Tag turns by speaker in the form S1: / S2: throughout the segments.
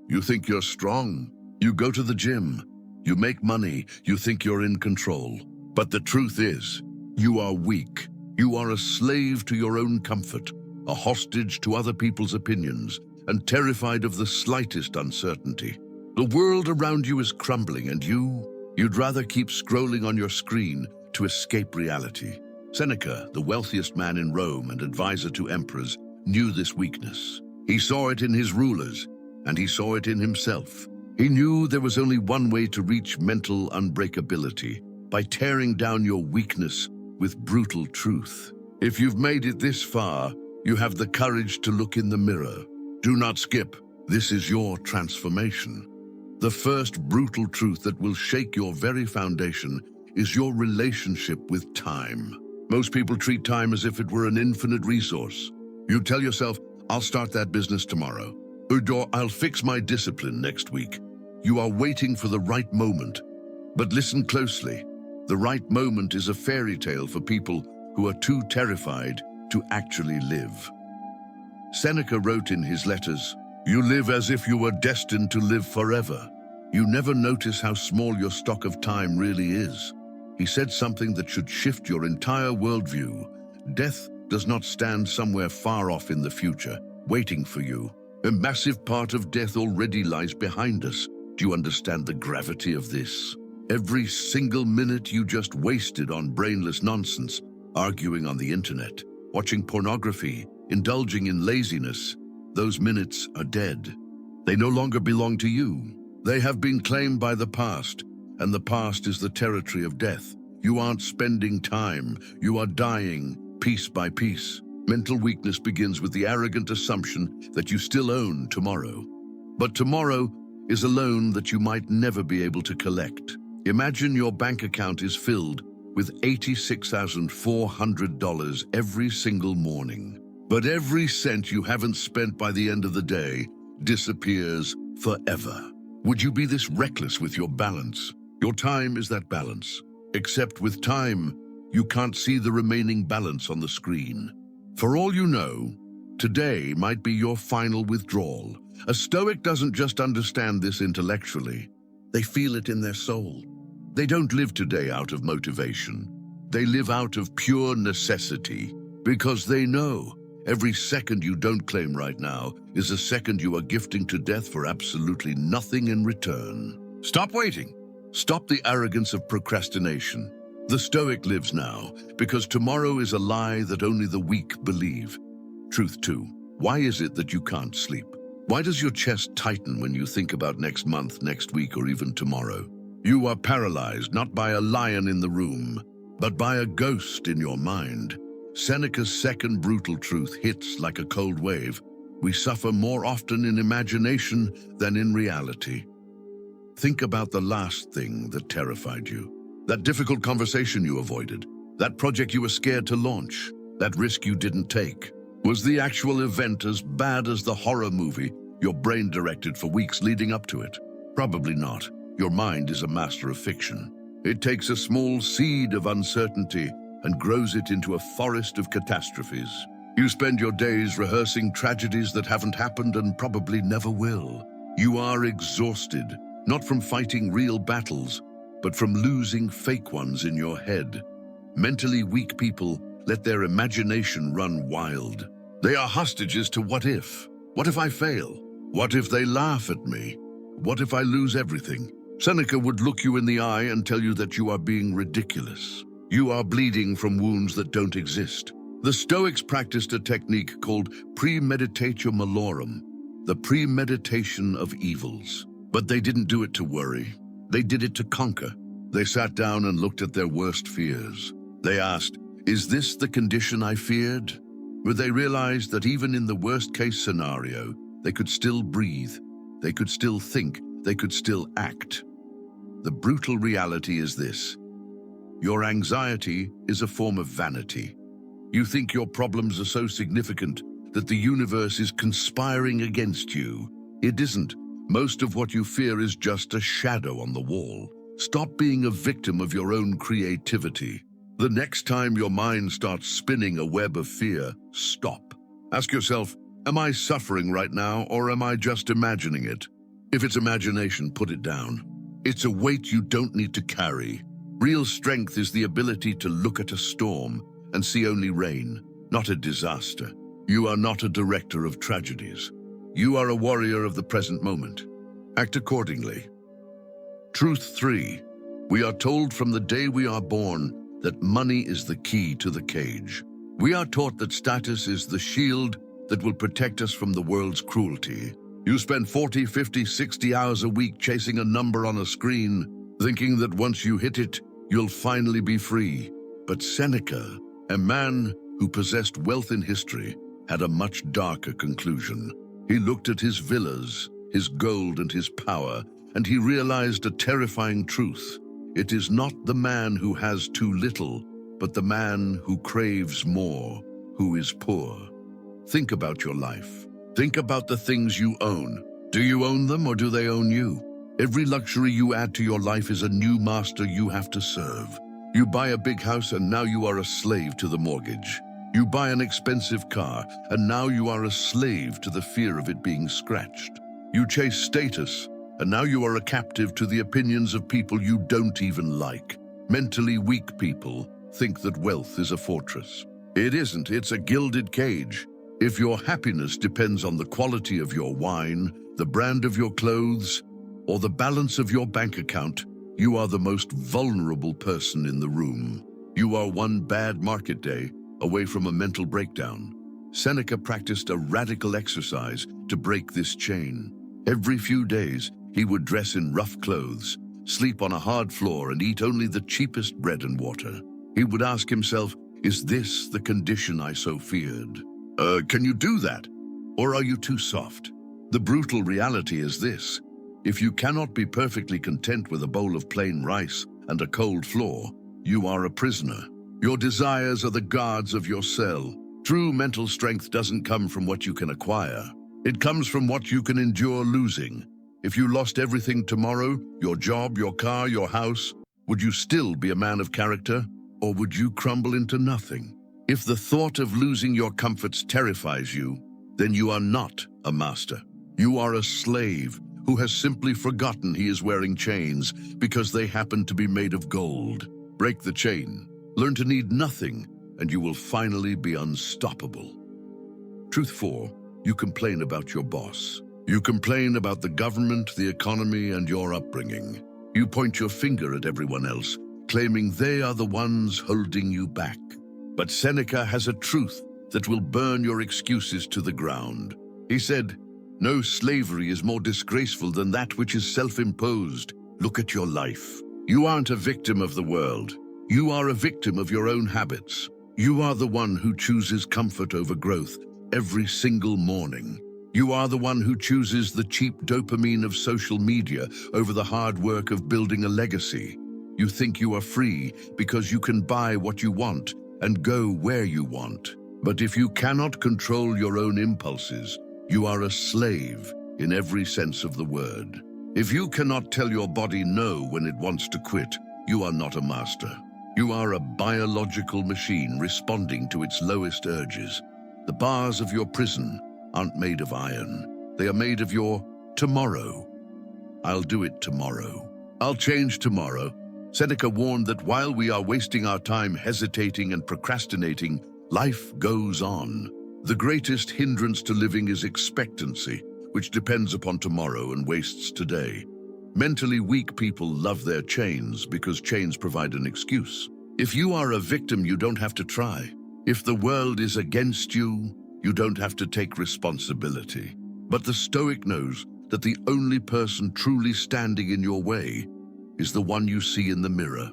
S1: You think you're strong. You go to the gym. You make money. You think you're in control. But the truth is, you are weak. You are a slave to your own comfort, a hostage to other people's opinions, and terrified of the slightest uncertainty. The world around you is crumbling, and you'd rather keep scrolling on your screen to escape reality. Seneca, the wealthiest man in Rome and advisor to emperors, knew this weakness. He saw it in his rulers, and he saw it in himself. He knew there was only one way to reach mental unbreakability, by tearing down your weakness with brutal truth. If you've made it this far, you have the courage to look in the mirror. Do not skip. This is your transformation. The first brutal truth that will shake your very foundation is your relationship with time. Most people treat time as if it were an infinite resource. You tell yourself, I'll start that business tomorrow, or I'll fix my discipline next week. You are waiting for the right moment. But listen closely. The right moment is a fairy tale for people who are too terrified to actually live. Seneca wrote in his letters, "You live as if you were destined to live forever. You never notice how small your stock of time really is." He said something that should shift your entire worldview. Death does not stand somewhere far off in the future, waiting for you. A massive part of death already lies behind us. Do you understand the gravity of this? Every single minute you just wasted on brainless nonsense, arguing on the internet, watching pornography, indulging in laziness, those minutes are dead. They no longer belong to you. They have been claimed by the past, and the past is the territory of death. You aren't spending time, you are dying, piece by piece. Mental weakness begins with the arrogant assumption that you still own tomorrow. But tomorrow is a loan that you might never be able to collect. Imagine your bank account is filled with $86,400 every single morning. But every cent you haven't spent by the end of the day disappears forever. Would you be this reckless with your balance? Your time is that balance. Except with time, you can't see the remaining balance on the screen. For all you know, today might be your final withdrawal. A Stoic doesn't just understand this intellectually. They feel it in their soul. They don't live today out of motivation. They live out of pure necessity, because they know every second you don't claim right now is a second you are gifting to death for absolutely nothing in return. Stop waiting. Stop the arrogance of procrastination. The Stoic lives now, because tomorrow is a lie that only the weak believe. Truth 2. Why is it that you can't sleep? Why does your chest tighten when you think about next month, next week, or even tomorrow? You are paralyzed not by a lion in the room, but by a ghost in your mind. Seneca's second brutal truth hits like a cold wave. We suffer more often in imagination than in reality. Think about the last thing that terrified you. That difficult conversation you avoided. That project you were scared to launch. That risk you didn't take. Was the actual event as bad as the horror movie your brain directed for weeks leading up to it? Probably not. Your mind is a master of fiction. It takes a small seed of uncertainty and grows it into a forest of catastrophes. You spend your days rehearsing tragedies that haven't happened and probably never will. You are exhausted, not from fighting real battles, but from losing fake ones in your head. Mentally weak people let their imagination run wild. They are hostages to what if. What if I fail? What if they laugh at me? What if I lose everything? Seneca would look you in the eye and tell you that you are being ridiculous. You are bleeding from wounds that don't exist. The Stoics practiced a technique called premeditatio malorum, the premeditation of evils. But they didn't do it to worry. They did it to conquer. They sat down and looked at their worst fears. They asked, is this the condition I feared? But they realized that even in the worst-case scenario, they could still breathe, they could still think, they could still act. The brutal reality is this. Your anxiety is a form of vanity. You think your problems are so significant that the universe is conspiring against you. It isn't. Most of what you fear is just a shadow on the wall. Stop being a victim of your own creativity. The next time your mind starts spinning a web of fear, stop. Ask yourself, am I suffering right now or am I just imagining it? If it's imagination, put it down. It's a weight you don't need to carry. Real strength is the ability to look at a storm and see only rain, not a disaster. You are not a director of tragedies. You are a warrior of the present moment. Act accordingly. Truth 3. We are told from the day we are born that money is the key to the cage. We are taught that status is the shield that will protect us from the world's cruelty. You spend 40, 50, 60 hours a week chasing a number on a screen, thinking that once you hit it, you'll finally be free. But Seneca, a man who possessed wealth in history, had a much darker conclusion. He looked at his villas, his gold and his power, and he realized a terrifying truth. It is not the man who has too little, but the man who craves more, who is poor. Think about your life. Think about the things you own. Do you own them or do they own you? Every luxury you add to your life is a new master you have to serve. You buy a big house and now you are a slave to the mortgage. You buy an expensive car and now you are a slave to the fear of it being scratched. You chase status and now you are a captive to the opinions of people you don't even like. Mentally weak people think that wealth is a fortress. It isn't, it's a gilded cage. If your happiness depends on the quality of your wine, the brand of your clothes, or the balance of your bank account, you are the most vulnerable person in the room. You are one bad market day away from a mental breakdown. Seneca practiced a radical exercise to break this chain. Every few days, he would dress in rough clothes, sleep on a hard floor, and eat only the cheapest bread and water. He would ask himself, is this the condition I so feared? Can you do that? Or are you too soft? The brutal reality is this. If you cannot be perfectly content with a bowl of plain rice and a cold floor, you are a prisoner. Your desires are the guards of your cell. True mental strength doesn't come from what you can acquire. It comes from what you can endure losing. If you lost everything tomorrow, your job, your car, your house, would you still be a man of character? Or would you crumble into nothing? If the thought of losing your comforts terrifies you, then you are not a master. You are a slave who has simply forgotten he is wearing chains because they happen to be made of gold. Break the chain, learn to need nothing, and you will finally be unstoppable. Truth 4, you complain about your boss. You complain about the government, the economy, and your upbringing. You point your finger at everyone else, claiming they are the ones holding you back. But Seneca has a truth that will burn your excuses to the ground. He said, no slavery is more disgraceful than that which is self-imposed. Look at your life. You aren't a victim of the world. You are a victim of your own habits. You are the one who chooses comfort over growth every single morning. You are the one who chooses the cheap dopamine of social media over the hard work of building a legacy. You think you are free because you can buy what you want and go where you want. But if you cannot control your own impulses, you are a slave in every sense of the word. If you cannot tell your body no when it wants to quit, you are not a master. You are a biological machine responding to its lowest urges. The bars of your prison aren't made of iron. They are made of your tomorrow. I'll do it tomorrow. I'll change tomorrow. Seneca warned that while we are wasting our time hesitating and procrastinating, life goes on. The greatest hindrance to living is expectancy, which depends upon tomorrow and wastes today. Mentally weak people love their chains because chains provide an excuse. If you are a victim, you don't have to try. If the world is against you, you don't have to take responsibility. But the Stoic knows that the only person truly standing in your way is the one you see in the mirror.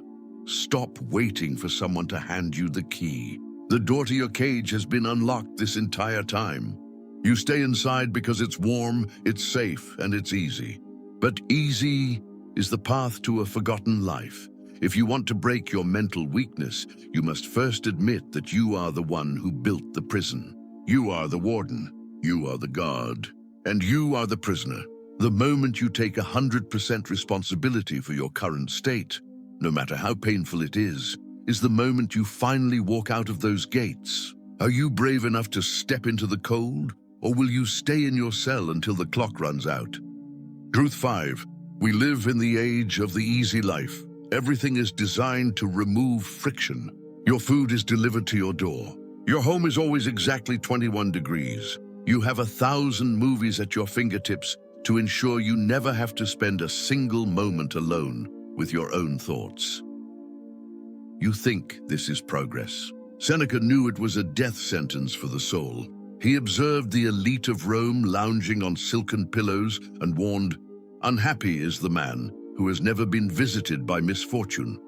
S1: Stop waiting for someone to hand you the key. The door to your cage has been unlocked this entire time. You stay inside because it's warm, it's safe, and it's easy. But easy is the path to a forgotten life. If you want to break your mental weakness, you must first admit that you are the one who built the prison. You are the warden, you are the guard, and you are the prisoner. The moment you take 100% responsibility for your current state, no matter how painful it is the moment you finally walk out of those gates. Are you brave enough to step into the cold, or will you stay in your cell until the clock runs out? Truth 5. We live in the age of the easy life. Everything is designed to remove friction. Your food is delivered to your door. Your home is always exactly 21 degrees. You have 1,000 movies at your fingertips to ensure you never have to spend a single moment alone with your own thoughts. You think this is progress. Seneca knew it was a death sentence for the soul. He observed the elite of Rome lounging on silken pillows and warned, "Unhappy is the man who has never been visited by misfortune."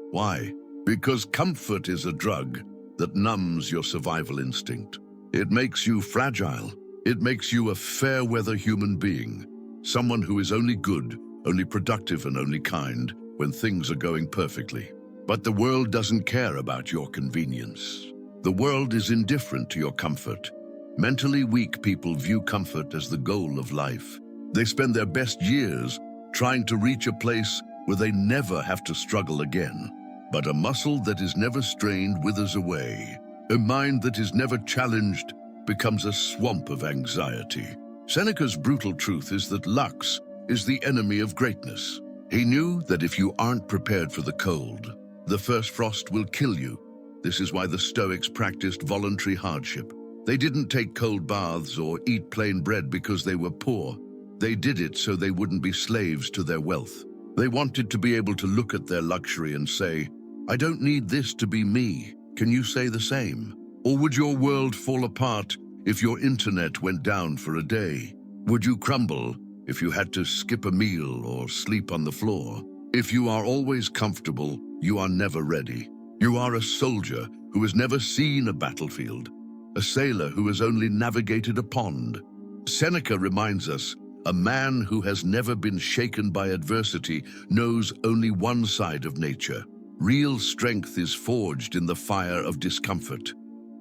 S1: Why? Because comfort is a drug that numbs your survival instinct. It makes you fragile. It makes you a fair-weather human being, someone who is only good, only productive, and only kind when things are going perfectly. But the world doesn't care about your convenience. The world is indifferent to your comfort. Mentally weak people view comfort as the goal of life. They spend their best years trying to reach a place where they never have to struggle again. But a muscle that is never strained withers away. A mind that is never challenged becomes a swamp of anxiety. Seneca's brutal truth is that lux is the enemy of greatness. He knew that if you aren't prepared for the cold, the first frost will kill you. This is why the Stoics practiced voluntary hardship. They didn't take cold baths or eat plain bread because they were poor. They did it so they wouldn't be slaves to their wealth. They wanted to be able to look at their luxury and say, "I don't need this to be me." Can you say the same? Or would your world fall apart if your internet went down for a day? Would you crumble if you had to skip a meal or sleep on the floor? If you are always comfortable, you are never ready. You are a soldier who has never seen a battlefield, a sailor who has only navigated a pond. Seneca reminds us, a man who has never been shaken by adversity knows only one side of nature. Real strength is forged in the fire of discomfort.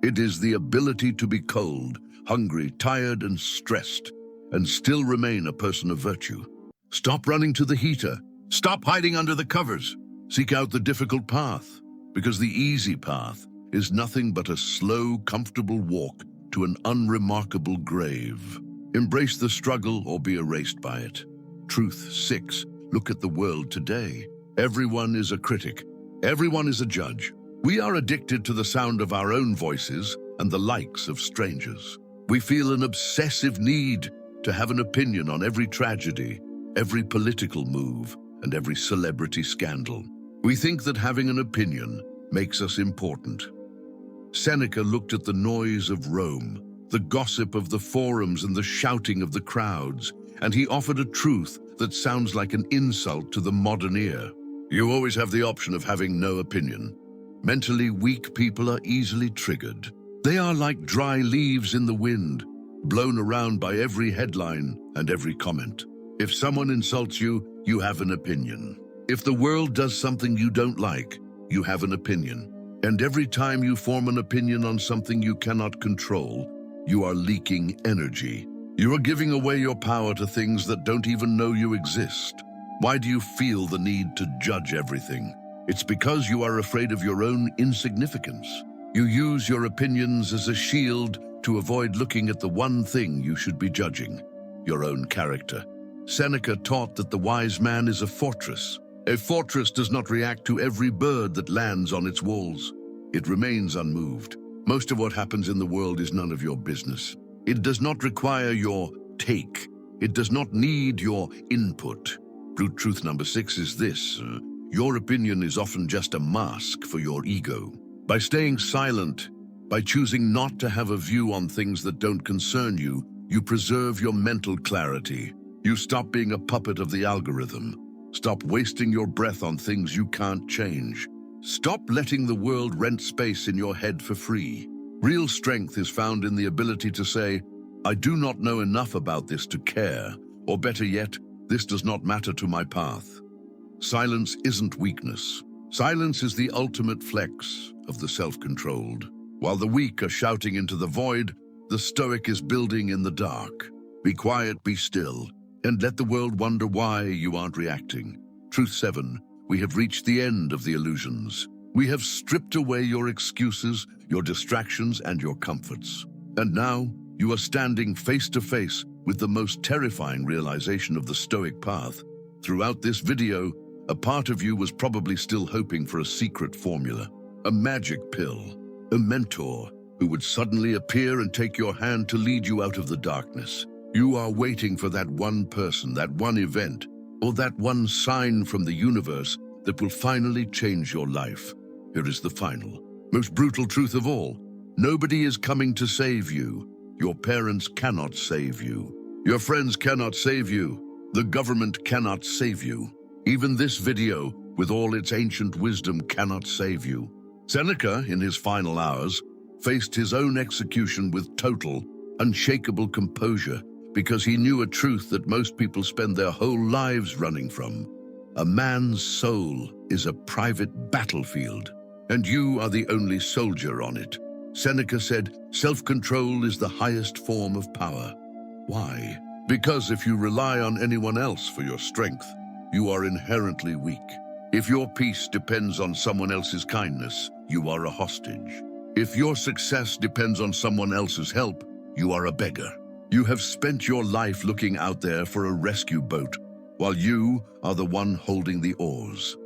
S1: It is the ability to be cold, hungry, tired, and stressed, and still remain a person of virtue. Stop running to the heater. Stop hiding under the covers. Seek out the difficult path, because the easy path is nothing but a slow, comfortable walk to an unremarkable grave. Embrace the struggle or be erased by it. Truth 6. Look at the world today. Everyone is a critic. Everyone is a judge. We are addicted to the sound of our own voices and the likes of strangers. We feel an obsessive need to have an opinion on every tragedy, every political move, and every celebrity scandal. We think that having an opinion makes us important. Seneca looked at the noise of Rome, the gossip of the forums and the shouting of the crowds, and he offered a truth that sounds like an insult to the modern ear. You always have the option of having no opinion. Mentally weak people are easily triggered. They are like dry leaves in the wind, blown around by every headline and every comment. If someone insults you, you have an opinion. If the world does something you don't like, you have an opinion. And every time you form an opinion on something you cannot control, you are leaking energy. You are giving away your power to things that don't even know you exist. Why do you feel the need to judge everything? It's because you are afraid of your own insignificance. You use your opinions as a shield to avoid looking at the one thing you should be judging, your own character. Seneca taught that the wise man is a fortress. A fortress does not react to every bird that lands on its walls. It remains unmoved. Most of what happens in the world is none of your business. It does not require your take. It does not need your input. Brute truth number 6 is this. Your opinion is often just a mask for your ego. By staying silent, by choosing not to have a view on things that don't concern you, you preserve your mental clarity. You stop being a puppet of the algorithm. Stop wasting your breath on things you can't change. Stop letting the world rent space in your head for free. Real strength is found in the ability to say, "I do not know enough about this to care," or better yet, "This does not matter to my path." Silence isn't weakness. Silence is the ultimate flex of the self-controlled. While the weak are shouting into the void, the Stoic is building in the dark. Be quiet, be still, and let the world wonder why you aren't reacting. Truth 7. We have reached the end of the illusions. We have stripped away your excuses, your distractions, and your comforts. And now you are standing face to face with the most terrifying realization of the Stoic path. Throughout this video, a part of you was probably still hoping for a secret formula, a magic pill, a mentor who would suddenly appear and take your hand to lead you out of the darkness. You are waiting for that one person, that one event, or that one sign from the universe that will finally change your life. Here is the final, most brutal truth of all. Nobody is coming to save you. Your parents cannot save you. Your friends cannot save you. The government cannot save you. Even this video, with all its ancient wisdom, cannot save you. Seneca, in his final hours, faced his own execution with total, unshakable composure because he knew a truth that most people spend their whole lives running from. A man's soul is a private battlefield, and you are the only soldier on it. Seneca said, self-control is the highest form of power. Why? Because if you rely on anyone else for your strength, you are inherently weak. If your peace depends on someone else's kindness, you are a hostage. If your success depends on someone else's help, you are a beggar. You have spent your life looking out there for a rescue boat, while you are the one holding the oars.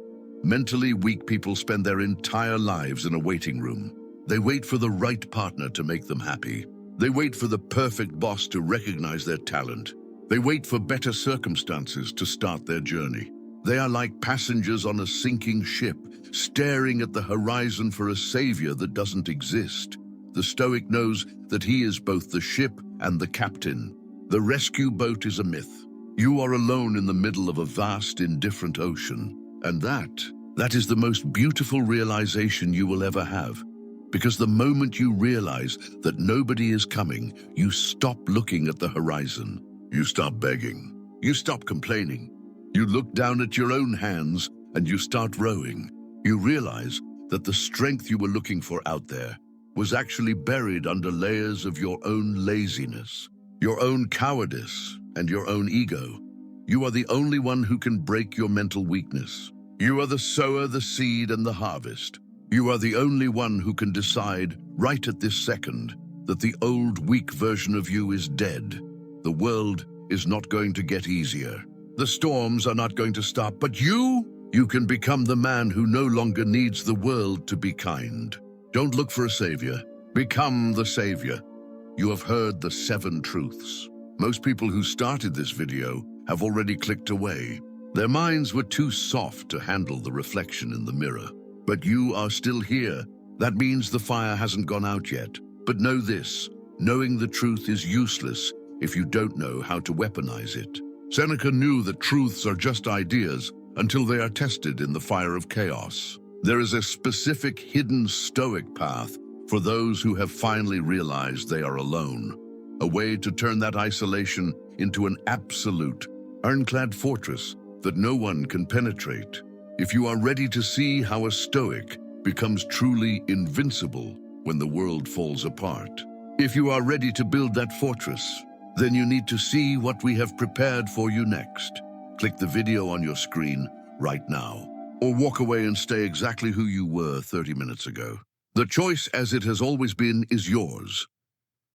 S1: Mentally weak people spend their entire lives in a waiting room. They wait for the right partner to make them happy. They wait for the perfect boss to recognize their talent. They wait for better circumstances to start their journey. They are like passengers on a sinking ship, staring at the horizon for a savior that doesn't exist. The Stoic knows that he is both the ship and the captain. The rescue boat is a myth. You are alone in the middle of a vast, indifferent ocean. And that is the most beautiful realization you will ever have. Because the moment you realize that nobody is coming, you stop looking at the horizon. You stop begging. You stop complaining. You look down at your own hands and you start rowing. You realize that the strength you were looking for out there was actually buried under layers of your own laziness, your own cowardice, and your own ego. You are the only one who can break your mental weakness. You are the sower, the seed, and the harvest. You are the only one who can decide right at this second that the old, weak version of you is dead. The world is not going to get easier. The storms are not going to stop, but you can become the man who no longer needs the world to be kind. Don't look for a savior. Become the savior. You have heard the 7 truths. Most people who started this video have already clicked away. Their minds were too soft to handle the reflection in the mirror. But you are still here. That means the fire hasn't gone out yet. But know this, knowing the truth is useless if you don't know how to weaponize it. Seneca knew that truths are just ideas until they are tested in the fire of chaos. There is a specific hidden Stoic path for those who have finally realized they are alone. A way to turn that isolation into an absolute, ironclad fortress that no one can penetrate. If you are ready to see how a Stoic becomes truly invincible when the world falls apart, if you are ready to build that fortress, then you need to see what we have prepared for you next. Click the video on your screen right now, or walk away and stay exactly who you were 30 minutes ago. The choice, as it has always been, is yours.